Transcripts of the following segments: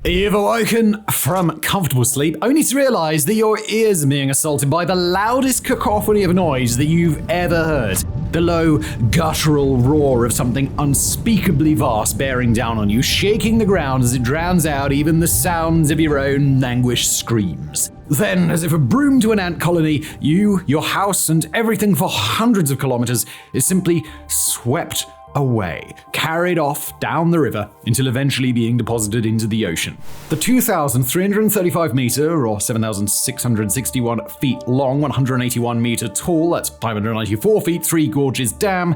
You've awoken from comfortable sleep only to realize that your ears are being assaulted by the loudest cacophony of noise that you've ever heard. The low, guttural roar of something unspeakably vast bearing down on you, shaking the ground as it drowns out even the sounds of your own anguished screams. Then, as if a broom to an ant colony, you, your house, and everything for hundreds of kilometers is simply swept away, carried off down the river until eventually being deposited into the ocean. The 2,335 meter or 7,661 feet long, 181 meter tall, that's 594 feet, Three Gorges Dam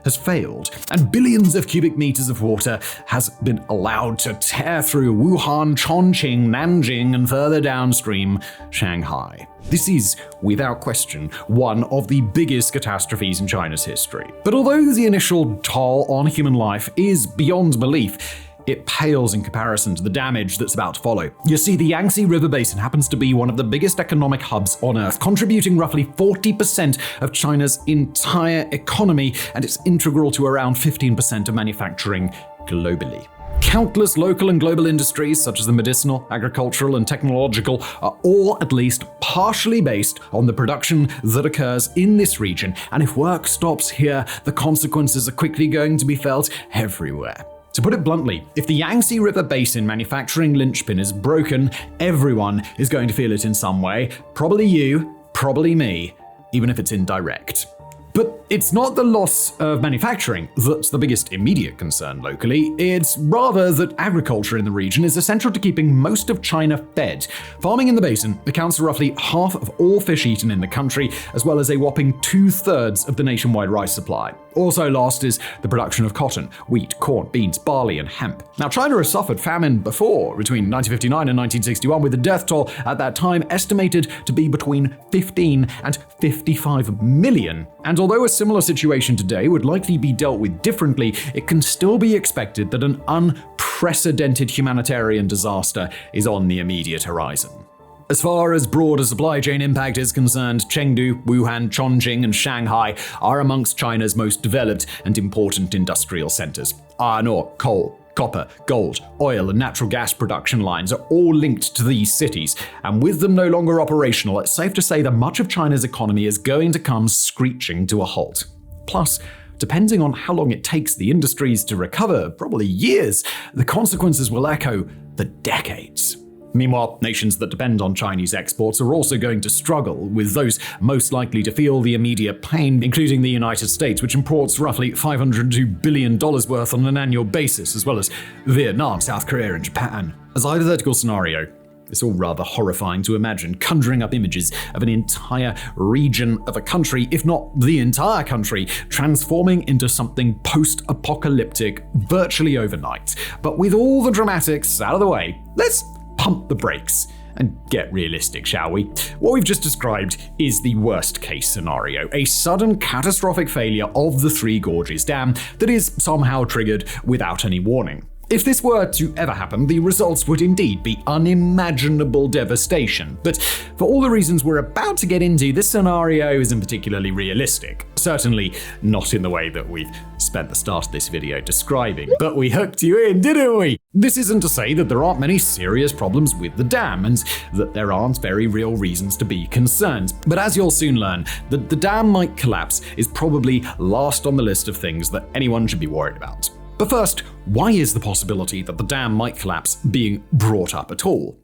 has failed, and billions of cubic meters of water has been allowed to tear through Wuhan, Chongqing, Nanjing, and further downstream, Shanghai. This is, without question, one of the biggest catastrophes in China's history. But although the initial toll on human life is beyond belief, it pales in comparison to the damage that's about to follow. You see, the Yangtze River Basin happens to be one of the biggest economic hubs on Earth, contributing roughly 40% of China's entire economy, and it's integral to around 15% of manufacturing globally. Countless local and global industries, such as the medicinal, agricultural, and technological, are all at least partially based on the production that occurs in this region, and if work stops here, the consequences are quickly going to be felt everywhere. To put it bluntly, if the Yangtze River Basin manufacturing linchpin is broken, everyone is going to feel it in some way. Probably you, probably me, even if it's indirect. But it's not the loss of manufacturing that's the biggest immediate concern locally. It's rather that agriculture in the region is essential to keeping most of China fed. Farming in the basin accounts for roughly half of all fish eaten in the country, as well as a whopping 2/3 of the nationwide rice supply. Also lost is the production of cotton, wheat, corn, beans, barley, and hemp. Now, China has suffered famine before, between 1959 and 1961, with the death toll at that time estimated to be between 15 and 55 million. And although a similar situation today would likely be dealt with differently, it can still be expected that an unprecedented humanitarian disaster is on the immediate horizon. As far as broader supply chain impact is concerned, Chengdu, Wuhan, Chongqing, and Shanghai are amongst China's most developed and important industrial centers. Iron ore, coal, copper, gold, oil, and natural gas production lines are all linked to these cities, and with them no longer operational, it's safe to say that much of China's economy is going to come screeching to a halt. Plus, depending on how long it takes the industries to recover, probably years, the consequences will echo for decades. Meanwhile, nations that depend on Chinese exports are also going to struggle, with those most likely to feel the immediate pain, including the United States, which imports roughly $502 billion worth on an annual basis, as well as Vietnam, South Korea, and Japan. As a hypothetical scenario, it's all rather horrifying to imagine, conjuring up images of an entire region of a country, if not the entire country, transforming into something post-apocalyptic virtually overnight. But with all the dramatics out of the way, let's pump the brakes and get realistic, shall we? What we've just described is the worst case scenario, a sudden catastrophic failure of the Three Gorges Dam that is somehow triggered without any warning. If this were to ever happen, the results would indeed be unimaginable devastation. But for all the reasons we're about to get into, this scenario isn't particularly realistic. Certainly not in the way that we've spent the start of this video describing. But we hooked you in, didn't we? This isn't to say that there aren't many serious problems with the dam, and that there aren't very real reasons to be concerned. But as you'll soon learn, that the dam might collapse is probably last on the list of things that anyone should be worried about. But first, why is the possibility that the dam might collapse being brought up at all?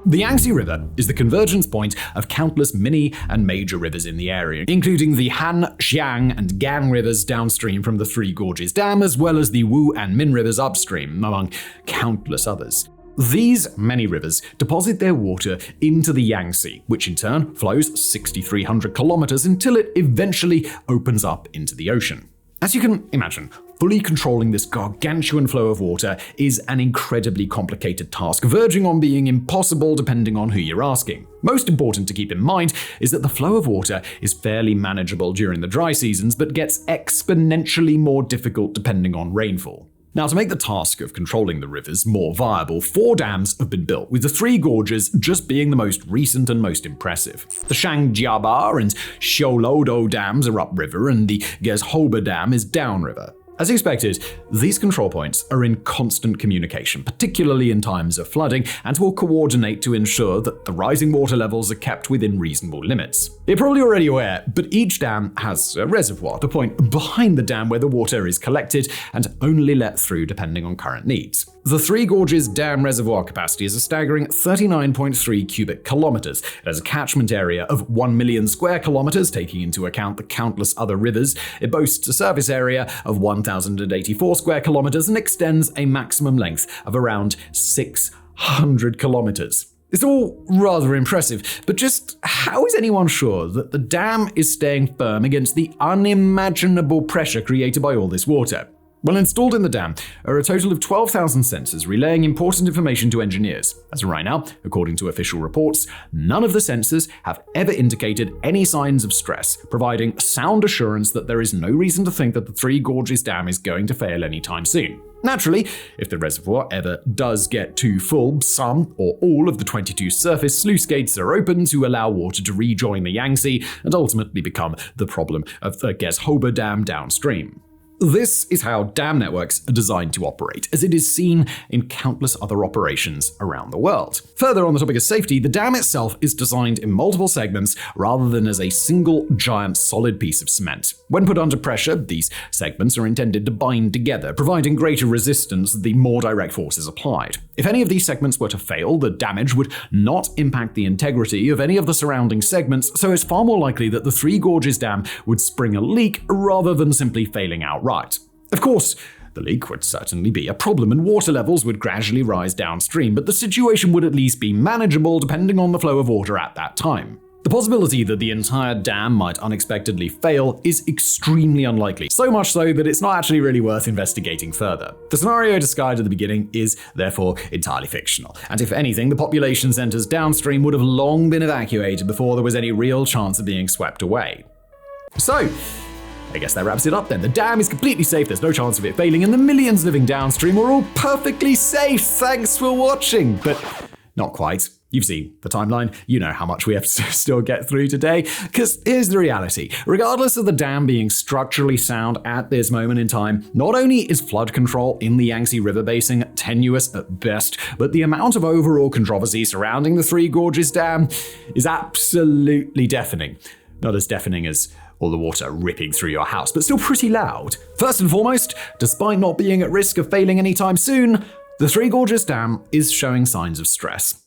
The Yangtze River is the convergence point of countless mini and major rivers in the area, including the Han, Xiang, and Gan rivers downstream from the Three Gorges Dam, as well as the Wu and Min rivers upstream, among countless others. These many rivers deposit their water into the Yangtze, which in turn flows 6,300 kilometers until it eventually opens up into the ocean. As you can imagine, fully controlling this gargantuan flow of water is an incredibly complicated task, verging on being impossible depending on who you're asking. Most important to keep in mind is that the flow of water is fairly manageable during the dry seasons, but gets exponentially more difficult depending on rainfall. Now, to make the task of controlling the rivers more viable, 4 dams have been built, with the Three Gorges just being the most recent and most impressive. The Shangjiaba and Xiaolodo dams are upriver, and the Gezhoba Dam is downriver. As expected, these control points are in constant communication, particularly in times of flooding, and will coordinate to ensure that the rising water levels are kept within reasonable limits. You're probably already aware, but each dam has a reservoir, the point behind the dam where the water is collected and only let through depending on current needs. The Three Gorges Dam reservoir capacity is a staggering 39.3 cubic kilometers. It has a catchment area of 1 million square kilometers, taking into account the countless other rivers. It boasts a surface area of 1,084 square kilometers and extends a maximum length of around 600 kilometers. It's all rather impressive, but just how is anyone sure that the dam is staying firm against the unimaginable pressure created by all this water? Well, installed in the dam are a total of 12,000 sensors relaying important information to engineers. As of right now, according to official reports, none of the sensors have ever indicated any signs of stress, providing sound assurance that there is no reason to think that the Three Gorges Dam is going to fail anytime soon. Naturally, if the reservoir ever does get too full, some or all of the 22 surface sluice gates are open to allow water to rejoin the Yangtze and ultimately become the problem of the Geshoba Dam downstream. This is how dam networks are designed to operate, as it is seen in countless other operations around the world. Further on the topic of safety, the dam itself is designed in multiple segments rather than as a single giant solid piece of cement. When put under pressure, these segments are intended to bind together, providing greater resistance the more direct forces applied. If any of these segments were to fail, the damage would not impact the integrity of any of the surrounding segments, so it's far more likely that the Three Gorges Dam would spring a leak rather than simply failing outright. Of course, the leak would certainly be a problem and water levels would gradually rise downstream, but the situation would at least be manageable depending on the flow of water at that time. The possibility that the entire dam might unexpectedly fail is extremely unlikely, so much so that it's not actually really worth investigating further. The scenario described at the beginning is therefore entirely fictional, and if anything, the population centers downstream would have long been evacuated before there was any real chance of being swept away. So, I guess that wraps it up then. The dam is completely safe, there's no chance of it failing, and the millions living downstream are all perfectly safe. Thanks for watching, but not quite. You've seen the timeline, you know how much we have to still get through today, because here's the reality. Regardless of the dam being structurally sound at this moment in time, not only is flood control in the Yangtze River Basin tenuous at best, but the amount of overall controversy surrounding the Three Gorges Dam is absolutely deafening. Not as deafening as all the water ripping through your house, but still pretty loud. First and foremost, despite not being at risk of failing anytime soon, the Three Gorges Dam is showing signs of stress.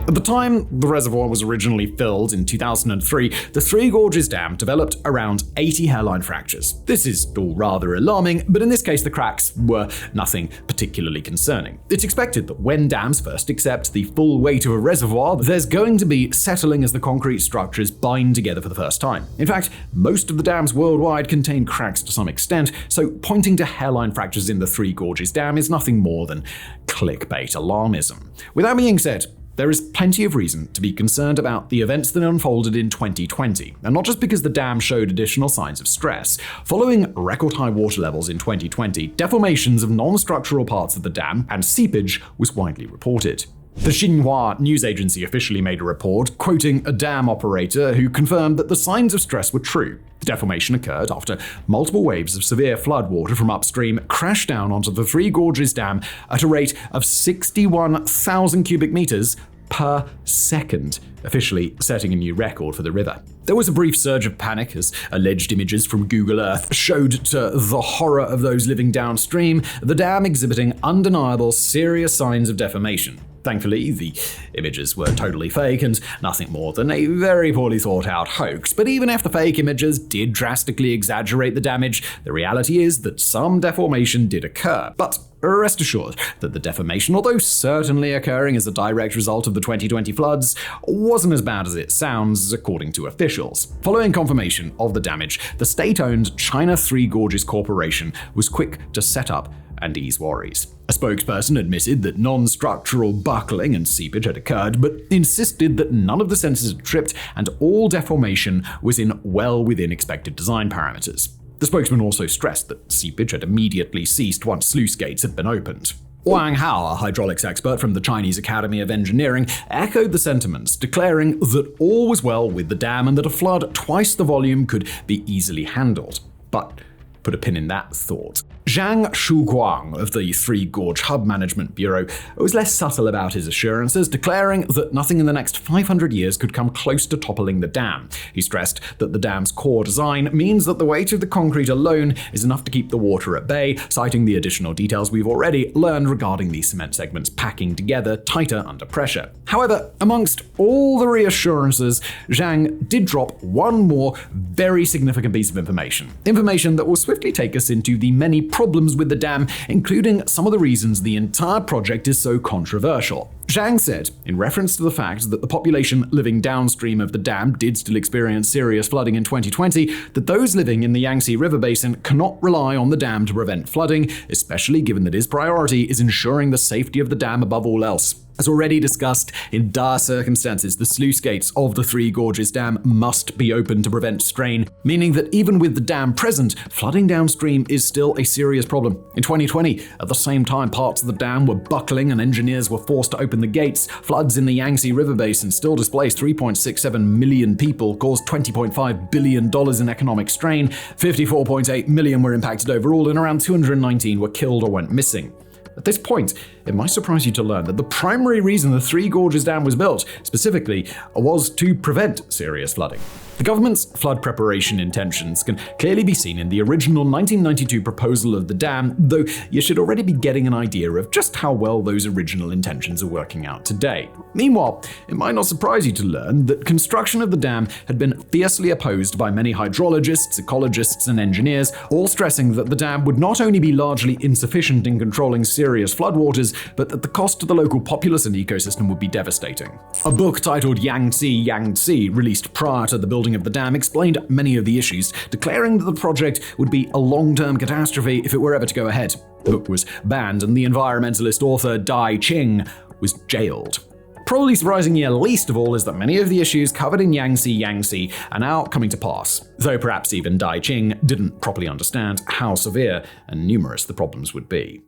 At the time the reservoir was originally filled in 2003, the Three Gorges Dam developed around 80 hairline fractures. This is all rather alarming, but in this case the cracks were nothing particularly concerning. It's expected that when dams first accept the full weight of a reservoir, there's going to be settling as the concrete structures bind together for the first time. In fact, most of the dams worldwide contain cracks to some extent, so pointing to hairline fractures in the Three Gorges Dam is nothing more than clickbait alarmism. With that being said, there is plenty of reason to be concerned about the events that unfolded in 2020, and not just because the dam showed additional signs of stress. Following record-high water levels in 2020, deformations of non-structural parts of the dam and seepage was widely reported. The Xinhua news agency officially made a report, quoting a dam operator who confirmed that the signs of stress were true. The deformation occurred after multiple waves of severe flood water from upstream crashed down onto the Three Gorges Dam at a rate of 61,000 cubic meters per second, officially setting a new record for the river. There was a brief surge of panic as alleged images from Google Earth showed to the horror of those living downstream, the dam exhibiting undeniable serious signs of deformation. Thankfully, the images were totally fake and nothing more than a very poorly thought out hoax. But even if the fake images did drastically exaggerate the damage, the reality is that some deformation did occur. But rest assured that the deformation, although certainly occurring as a direct result of the 2020 floods, wasn't as bad as it sounds, according to officials. Following confirmation of the damage, the state-owned China Three Gorges Corporation was quick to set up and ease worries. A spokesperson admitted that non-structural buckling and seepage had occurred, but insisted that none of the sensors had tripped and all deformation was well within expected design parameters. The spokesman also stressed that seepage had immediately ceased once sluice gates had been opened. Wang Hao, a hydraulics expert from the Chinese Academy of Engineering, echoed the sentiments, declaring that all was well with the dam and that a flood twice the volume could be easily handled. But put a pin in that thought. Zhang Shuguang of the Three Gorge Hub Management Bureau was less subtle about his assurances, declaring that nothing in the next 500 years could come close to toppling the dam. He stressed that the dam's core design means that the weight of the concrete alone is enough to keep the water at bay, citing the additional details we've already learned regarding these cement segments packing together tighter under pressure. However, amongst all the reassurances, Zhang did drop one more very significant piece of information that will swiftly take us into the many problems with the dam, including some of the reasons the entire project is so controversial. Zhang said, in reference to the fact that the population living downstream of the dam did still experience serious flooding in 2020, that those living in the Yangtze River Basin cannot rely on the dam to prevent flooding, especially given that his priority is ensuring the safety of the dam above all else. As already discussed, in dire circumstances, the sluice gates of the Three Gorges Dam must be open to prevent strain, meaning that even with the dam present, flooding downstream is still a serious problem. In 2020, at the same time parts of the dam were buckling and engineers were forced to open the gates, floods in the Yangtze River Basin still displaced 3.67 million people, caused $20.5 billion in economic strain, 54.8 million were impacted overall, and around 219 were killed or went missing. At this point, it might surprise you to learn that the primary reason the Three Gorges Dam was built, specifically, was to prevent serious flooding. The government's flood preparation intentions can clearly be seen in the original 1992 proposal of the dam, though you should already be getting an idea of just how well those original intentions are working out today. Meanwhile, it might not surprise you to learn that construction of the dam had been fiercely opposed by many hydrologists, ecologists, and engineers, all stressing that the dam would not only be largely insufficient in controlling serious floodwaters, but that the cost to the local populace and ecosystem would be devastating. A book titled Yangtze, released prior to the building of the dam, explained many of the issues, declaring that the project would be a long-term catastrophe if it were ever to go ahead. The book was banned, and the environmentalist author Dai Qing was jailed. Probably surprising you least of all is that many of the issues covered in Yangtze are now coming to pass, though perhaps even Dai Qing didn't properly understand how severe and numerous the problems would be.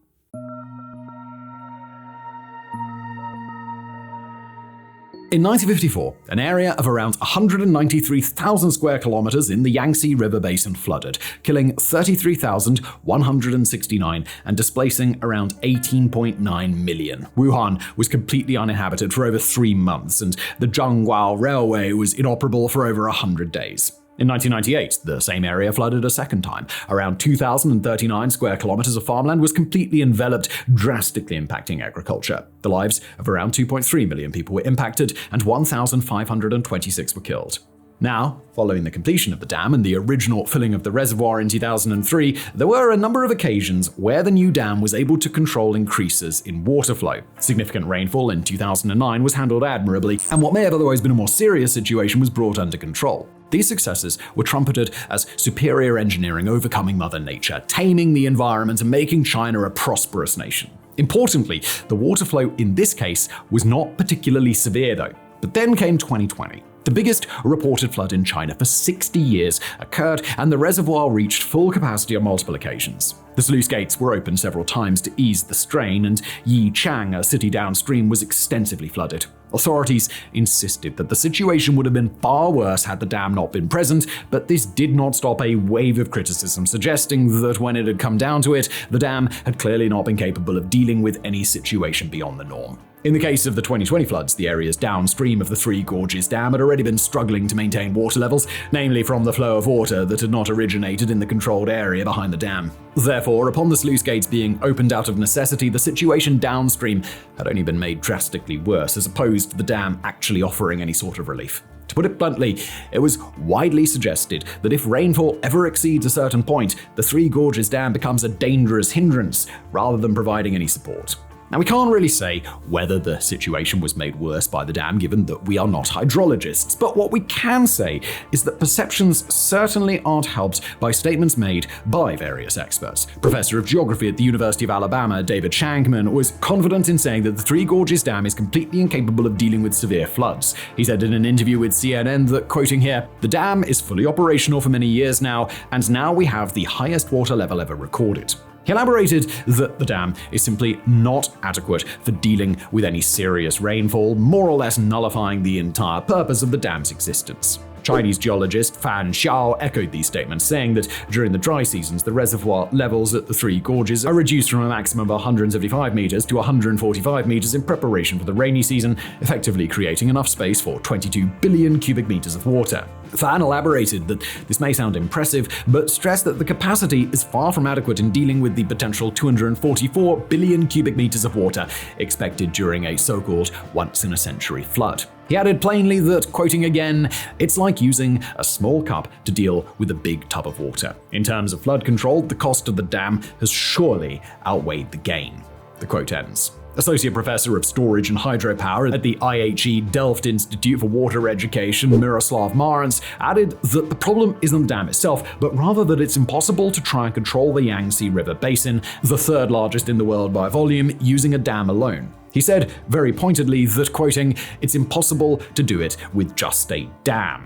In 1954, an area of around 193,000 square kilometers in the Yangtze River Basin flooded, killing 33,169 and displacing around 18.9 million. Wuhan was completely uninhabited for over 3 months, and the Zhangguo Railway was inoperable for over 100 days. In 1998, the same area flooded a second time. Around 2,039 square kilometers of farmland was completely enveloped, drastically impacting agriculture. The lives of around 2.3 million people were impacted, and 1,526 were killed. Now, following the completion of the dam and the original filling of the reservoir in 2003, there were a number of occasions where the new dam was able to control increases in water flow. Significant rainfall in 2009 was handled admirably, and what may have otherwise been a more serious situation was brought under control. These successes were trumpeted as superior engineering overcoming Mother Nature, taming the environment, and making China a prosperous nation. Importantly, the water flow in this case was not particularly severe though. But then came 2020. The biggest reported flood in China for 60 years occurred, and the reservoir reached full capacity on multiple occasions. The sluice gates were opened several times to ease the strain, and Yichang, a city downstream, was extensively flooded. Authorities insisted that the situation would have been far worse had the dam not been present, but this did not stop a wave of criticism suggesting that when it had come down to it, the dam had clearly not been capable of dealing with any situation beyond the norm. In the case of the 2020 floods, the areas downstream of the Three Gorges Dam had already been struggling to maintain water levels, namely from the flow of water that had not originated in the controlled area behind the dam. Therefore, upon the sluice gates being opened out of necessity, the situation downstream had only been made drastically worse, as opposed to the dam actually offering any sort of relief. To put it bluntly, it was widely suggested that if rainfall ever exceeds a certain point, the Three Gorges Dam becomes a dangerous hindrance rather than providing any support. Now, we can't really say whether the situation was made worse by the dam, given that we are not hydrologists, but what we can say is that perceptions certainly aren't helped by statements made by various experts. Professor of Geography at the University of Alabama, David Shankman, was confident in saying that the Three Gorges Dam is completely incapable of dealing with severe floods. He said in an interview with CNN that, quoting here, "The dam is fully operational for many years now, and now we have the highest water level ever recorded." He elaborated that the dam is simply not adequate for dealing with any serious rainfall, more or less nullifying the entire purpose of the dam's existence. Chinese geologist Fan Xiao echoed these statements, saying that during the dry seasons, the reservoir levels at the Three Gorges are reduced from a maximum of 175 meters to 145 meters in preparation for the rainy season, effectively creating enough space for 22 billion cubic meters of water. Fan elaborated that this may sound impressive, but stressed that the capacity is far from adequate in dealing with the potential 244 billion cubic meters of water expected during a so-called once-in-a-century flood. He added plainly that, quoting again, "It's like using a small cup to deal with a big tub of water. In terms of flood control, the cost of the dam has surely outweighed the gain." The quote ends. Associate Professor of Storage and Hydropower at the IHE Delft Institute for Water Education, Miroslav Marans, added that the problem isn't the dam itself, but rather that it's impossible to try and control the Yangtze River Basin, the third largest in the world by volume, using a dam alone. He said, very pointedly, that, quoting, "It's impossible to do it with just a dam."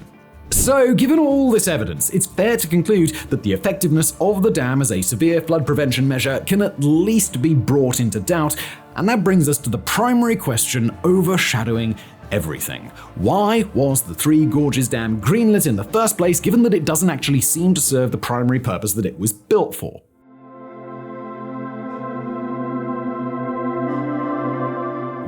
So, given all this evidence, it's fair to conclude that the effectiveness of the dam as a severe flood prevention measure can at least be brought into doubt, and that brings us to the primary question overshadowing everything. Why was the Three Gorges Dam greenlit in the first place, given that it doesn't actually seem to serve the primary purpose that it was built for?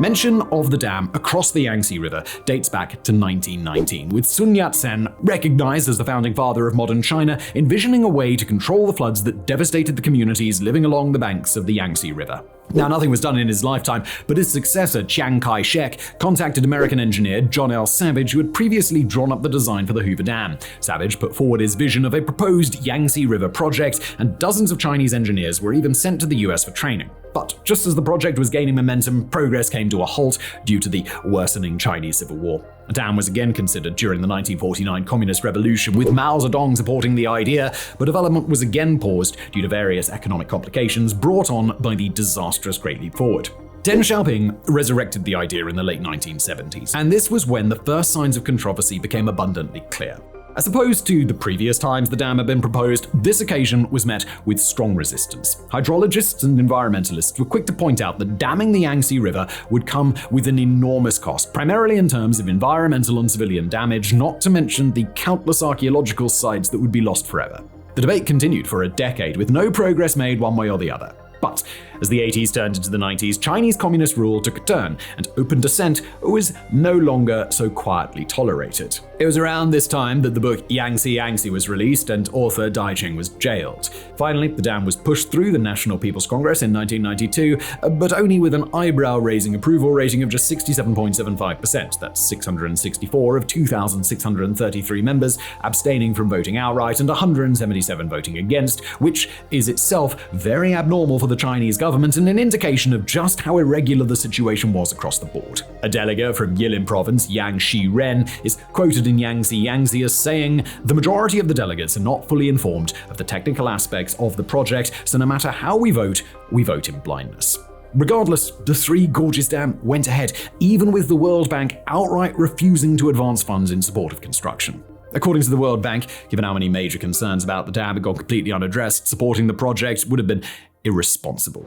Mention of the dam across the Yangtze River dates back to 1919, with Sun Yat-sen, recognized as the founding father of modern China, envisioning a way to control the floods that devastated the communities living along the banks of the Yangtze River. Now, nothing was done in his lifetime, but his successor, Chiang Kai-shek, contacted American engineer John L. Savage, who had previously drawn up the design for the Hoover Dam. Savage put forward his vision of a proposed Yangtze River project, and dozens of Chinese engineers were even sent to the US for training. But just as the project was gaining momentum, progress came to a halt due to the worsening Chinese Civil War. A dam was again considered during the 1949 Communist Revolution, with Mao Zedong supporting the idea, but development was again paused due to various economic complications brought on by the disastrous Great Leap Forward. Deng Xiaoping resurrected the idea in the late 1970s, and this was when the first signs of controversy became abundantly clear. As opposed to the previous times the dam had been proposed, this occasion was met with strong resistance. Hydrologists and environmentalists were quick to point out that damming the Yangtze River would come with an enormous cost, primarily in terms of environmental and civilian damage, not to mention the countless archaeological sites that would be lost forever. The debate continued for a decade, with no progress made one way or the other. But as the 80s turned into the 90s, Chinese communist rule took a turn, and open dissent was no longer so quietly tolerated. It was around this time that the book Yangtze was released and author Dai Ching was jailed. Finally, the dam was pushed through the National People's Congress in 1992, but only with an eyebrow-raising approval rating of just 67.75%. That's 664 of 2,633 members abstaining from voting outright and 177 voting against, which is itself very abnormal for the Chinese government and an indication of just how irregular the situation was across the board. A delegate from Yilin province, Yang Shi-ren, is quoted in Yangtze as saying, "The majority of the delegates are not fully informed of the technical aspects of the project, so no matter how we vote in blindness." Regardless, the Three Gorges Dam went ahead, even with the World Bank outright refusing to advance funds in support of construction. According to the World Bank, given how many major concerns about the dam had gone completely unaddressed, supporting the project would have been irresponsible.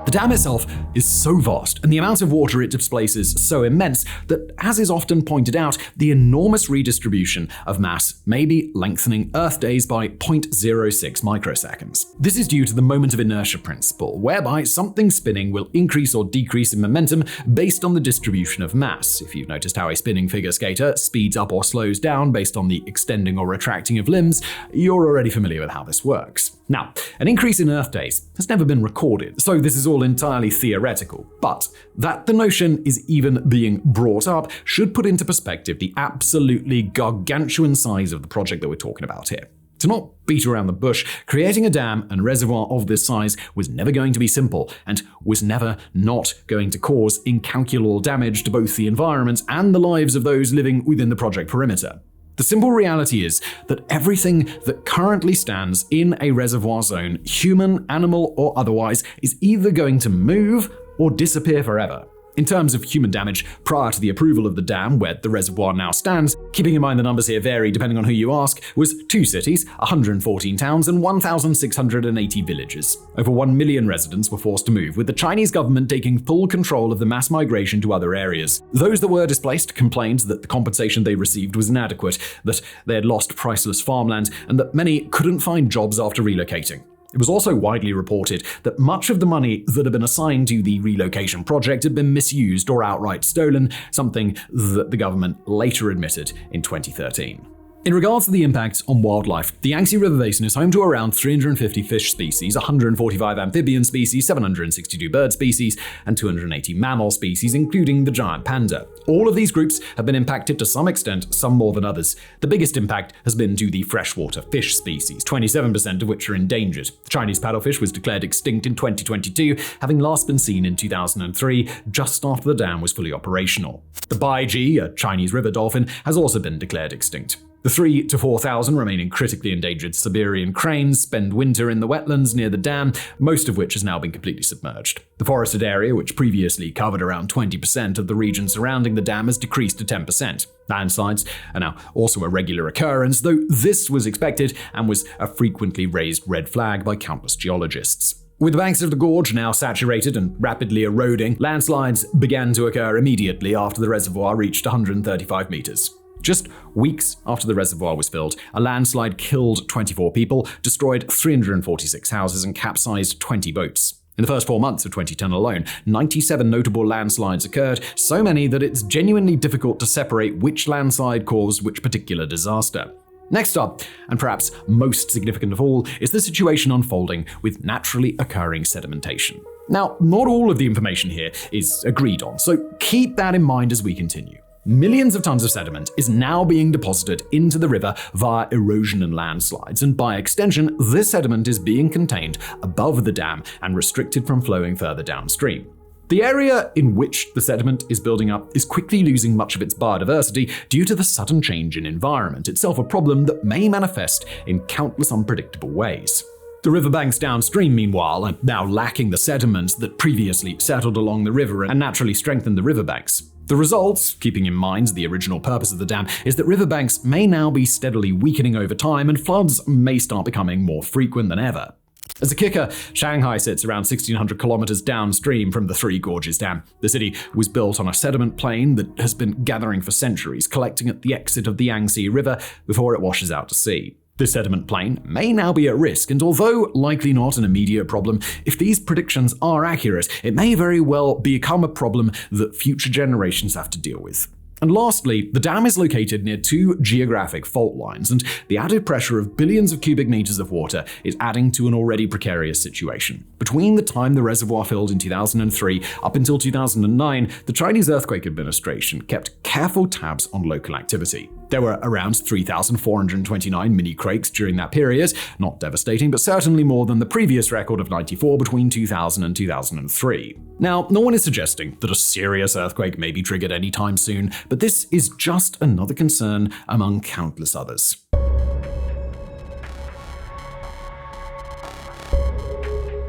The dam itself is so vast, and the amount of water it displaces so immense that, as is often pointed out, the enormous redistribution of mass may be lengthening Earth days by 0.06 microseconds. This is due to the moment of inertia principle, whereby something spinning will increase or decrease in momentum based on the distribution of mass. If you've noticed how a spinning figure skater speeds up or slows down based on the extending or retracting of limbs, you're already familiar with how this works. Now, an increase in Earth days has never been recorded, so this is all entirely theoretical, but that the notion is even being brought up should put into perspective the absolutely gargantuan size of the project that we're talking about here. To not beat around the bush, creating a dam and reservoir of this size was never going to be simple, and was never not going to cause incalculable damage to both the environment and the lives of those living within the project perimeter. The simple reality is that everything that currently stands in a reservoir zone, human, animal, or otherwise, is either going to move or disappear forever. In terms of human damage prior to the approval of the dam, where the reservoir now stands, keeping in mind the numbers here vary depending on who you ask, was 2 cities, 114 towns, and 1,680 villages. Over 1 million residents were forced to move, with the Chinese government taking full control of the mass migration to other areas. Those that were displaced complained that the compensation they received was inadequate, that they had lost priceless farmland, and that many couldn't find jobs after relocating. It was also widely reported that much of the money that had been assigned to the relocation project had been misused or outright stolen, something that the government later admitted in 2013. In regards to the impact on wildlife, the Yangtze River Basin is home to around 350 fish species, 145 amphibian species, 762 bird species, and 280 mammal species, including the giant panda. All of these groups have been impacted to some extent, some more than others. The biggest impact has been to the freshwater fish species, 27% of which are endangered. The Chinese paddlefish was declared extinct in 2022, having last been seen in 2003, just after the dam was fully operational. The baiji, a Chinese river dolphin, has also been declared extinct. The 3,000 to 4,000 remaining critically endangered Siberian cranes spend winter in the wetlands near the dam, most of which has now been completely submerged. The forested area, which previously covered around 20% of the region surrounding the dam, has decreased to 10%. Landslides are now also a regular occurrence, though this was expected and was a frequently raised red flag by countless geologists. With the banks of the gorge now saturated and rapidly eroding, landslides began to occur immediately after the reservoir reached 135 meters. Just weeks after the reservoir was filled, a landslide killed 24 people, destroyed 346 houses, and capsized 20 boats. In the first 4 months of 2010 alone, 97 notable landslides occurred, so many that it's genuinely difficult to separate which landslide caused which particular disaster. Next up, and perhaps most significant of all, is the situation unfolding with naturally occurring sedimentation. Now, not all of the information here is agreed on, so keep that in mind as we continue. Millions of tons of sediment is now being deposited into the river via erosion and landslides, and by extension, this sediment is being contained above the dam and restricted from flowing further downstream. The area in which the sediment is building up is quickly losing much of its biodiversity due to the sudden change in environment, itself a problem that may manifest in countless unpredictable ways. The riverbanks downstream, meanwhile, are now lacking the sediments that previously settled along the river and naturally strengthened the riverbanks. The result, keeping in mind the original purpose of the dam, is that riverbanks may now be steadily weakening over time and floods may start becoming more frequent than ever. As a kicker, Shanghai sits around 1,600 kilometers downstream from the Three Gorges Dam. The city was built on a sediment plain that has been gathering for centuries, collecting at the exit of the Yangtze River before it washes out to sea. This sediment plain may now be at risk, and although likely not an immediate problem, if these predictions are accurate, it may very well become a problem that future generations have to deal with. And lastly, the dam is located near 2 geographic fault lines, and the added pressure of billions of cubic meters of water is adding to an already precarious situation. Between the time the reservoir filled in 2003 up until 2009, the Chinese Earthquake Administration kept careful tabs on local activity. There were around 3,429 mini-quakes during that period, not devastating, but certainly more than the previous record of 94 between 2000 and 2003. Now, no one is suggesting that a serious earthquake may be triggered anytime soon, but this is just another concern among countless others.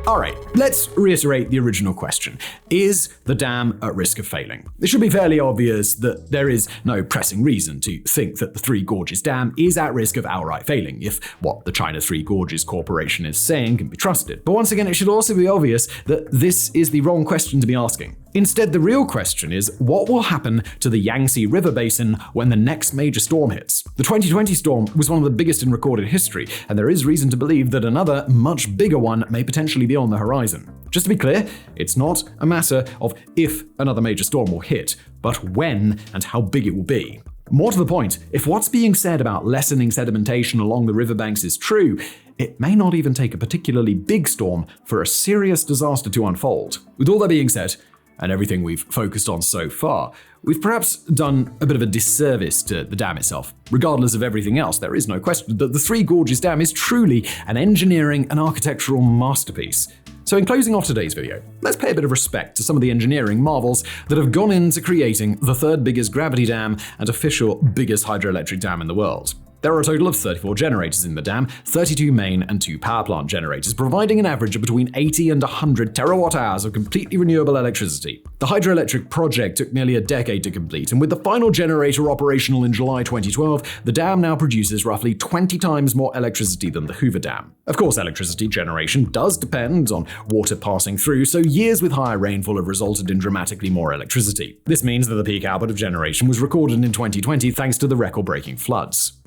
Alright, let's reiterate the original question. Is the dam at risk of failing? It should be fairly obvious that there is no pressing reason to think that the Three Gorges Dam is at risk of outright failing, if what the China Three Gorges Corporation is saying can be trusted. But once again, it should also be obvious that this is the wrong question to be asking. Instead, the real question is, what will happen to the Yangtze River Basin when the next major storm hits? The 2020 storm was one of the biggest in recorded history, and there is reason to believe that another, much bigger one may potentially be on the horizon. Just to be clear, it's not a matter of if another major storm will hit, but when and how big it will be. More to the point, if what's being said about lessening sedimentation along the riverbanks is true, it may not even take a particularly big storm for a serious disaster to unfold. With all that being said, and everything we've focused on so far, we've perhaps done a bit of a disservice to the dam itself. Regardless of everything else, there is no question that the Three Gorges Dam is truly an engineering and architectural masterpiece. So in closing off today's video, let's pay a bit of respect to some of the engineering marvels that have gone into creating the third biggest gravity dam and official biggest hydroelectric dam in the world. There are a total of 34 generators in the dam, 32 main and 2 power plant generators, providing an average of between 80 and 100 terawatt-hours of completely renewable electricity. The hydroelectric project took nearly a decade to complete, and with the final generator operational in July 2012, the dam now produces roughly 20 times more electricity than the Hoover Dam. Of course, electricity generation does depend on water passing through, so years with higher rainfall have resulted in dramatically more electricity. This means that the peak output of generation was recorded in 2020 thanks to the record-breaking floods.